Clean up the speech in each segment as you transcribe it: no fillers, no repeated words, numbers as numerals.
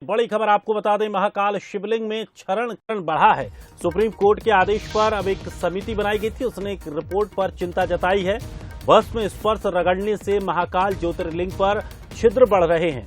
बड़ी खबर आपको बता दें, महाकाल शिवलिंग में क्षरण बढ़ा है। सुप्रीम कोर्ट के आदेश पर अब एक समिति बनाई गई थी, उसने एक रिपोर्ट पर चिंता जताई है। भस्म स्पर्श रगड़ने से महाकाल ज्योतिर्लिंग पर छिद्र बढ़ रहे हैं।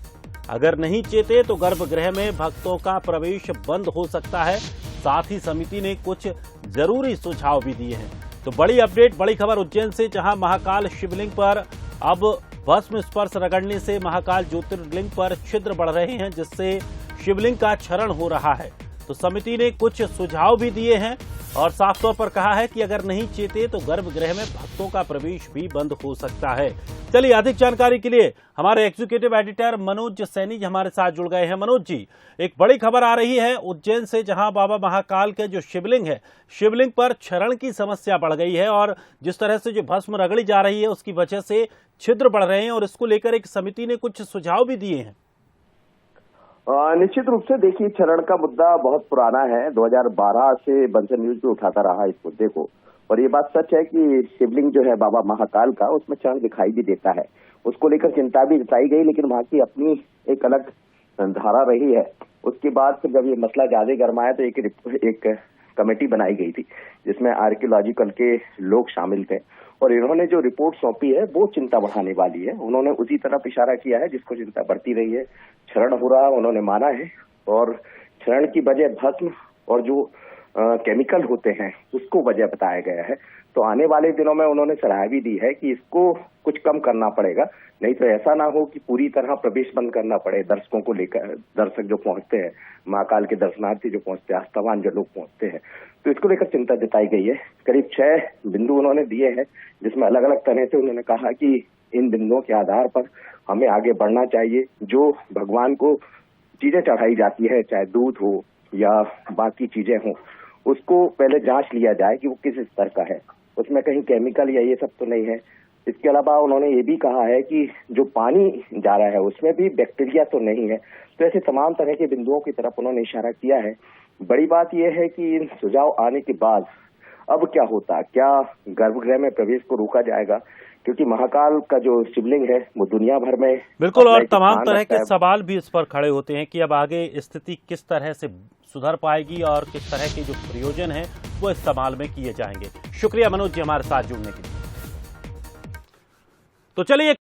अगर नहीं चेते तो गर्भगृह में भक्तों का प्रवेश बंद हो सकता है। साथ ही समिति ने कुछ जरूरी सुझाव भी दिए हैं। तो बड़ी अपडेट, बड़ी खबर उज्जैन से, जहां महाकाल शिवलिंग पर अब भस्म स्पर्श रगड़ने से महाकाल ज्योतिर्लिंग पर छिद्र बढ़ रहे हैं, जिससे शिवलिंग का क्षरण हो रहा है। तो समिति ने कुछ सुझाव भी दिए हैं और साफ तौर पर कहा है कि अगर नहीं चेते तो गर्भगृह में भक्तों का प्रवेश भी बंद हो सकता है। चलिए, अधिक जानकारी के लिए हमारे एग्जीक्यूटिव एडिटर मनोज सैनी जी हमारे साथ जुड़ गए हैं। मनोज जी, एक बड़ी खबर आ रही है उज्जैन से, जहां बाबा महाकाल के जो शिवलिंग है, शिवलिंग पर क्षरण की समस्या बढ़ गई है और जिस तरह से जो भस्म रगड़ी जा रही है उसकी वजह से छिद्र बढ़ रहे हैं और इसको लेकर एक समिति ने कुछ सुझाव भी दिए हैं। निश्चित रूप से देखिए, क्षरण का मुद्दा बहुत पुराना है। 2012 से बंसल न्यूज भी उठाता रहा इस मुद्दे को, और ये बात सच है कि शिवलिंग जो है बाबा महाकाल का, उसमें क्षरण दिखाई भी देता है। उसको लेकर चिंता भी जताई गई, लेकिन वहां की अपनी एक अलग धारा रही है। उसके बाद फिर जब ये मसला ज्यादा गरमाया तो एक कमेटी बनाई गई थी, जिसमें आर्कियोलॉजिकल के लोग शामिल थे, और इन्होंने जो रिपोर्ट सौंपी है वो चिंता बढ़ाने वाली है। उन्होंने उसी तरफ इशारा किया है जिसको चिंता बढ़ती रही है। क्षरण हो रहा उन्होंने माना है, और क्षरण की वजह भस्म और जो केमिकल होते हैं उसको वजह बताया गया है। तो आने वाले दिनों में उन्होंने सलाह भी दी है कि इसको कुछ कम करना पड़ेगा, नहीं तो ऐसा ना हो कि पूरी तरह प्रवेश बंद करना पड़े दर्शकों को लेकर। दर्शक जो पहुंचते हैं, महाकाल के दर्शनार्थी जो पहुंचते हैं, आस्थावान जो लोग पहुंचते हैं, तो इसको लेकर चिंता जताई गई है। करीब 6 बिंदु उन्होंने दिए हैं, जिसमें अलग अलग तरह से उन्होंने कहा कि इन बिंदुओं के आधार पर हमें आगे बढ़ना चाहिए। जो भगवान को चीजें चढ़ाई जाती है, चाहे दूध हो या बाकी चीजें हों, उसको पहले जांच लिया जाए कि वो किस स्तर का है, उसमें कहीं केमिकल या ये सब तो नहीं है। इसके अलावा उन्होंने ये भी कहा है कि जो पानी जा रहा है उसमें भी बैक्टीरिया तो नहीं है। तो ऐसे तमाम तरह के बिंदुओं की तरफ उन्होंने इशारा किया है। बड़ी बात यह है कि इन सुझाव आने के बाद अब क्या होता, क्या गर्भगृह में प्रवेश को रोका जाएगा? क्योंकि महाकाल का जो शिवलिंग है वो दुनिया भर में बिल्कुल, और तमाम तरह के सवाल भी इस पर खड़े होते हैं कि अब आगे स्थिति किस तरह से सुधर पाएगी और किस तरह के जो प्रयोजन है वो इस्तेमाल में किए जाएंगे। शुक्रिया मनोज जी हमारे साथ जुड़ने के लिए। तो चलिए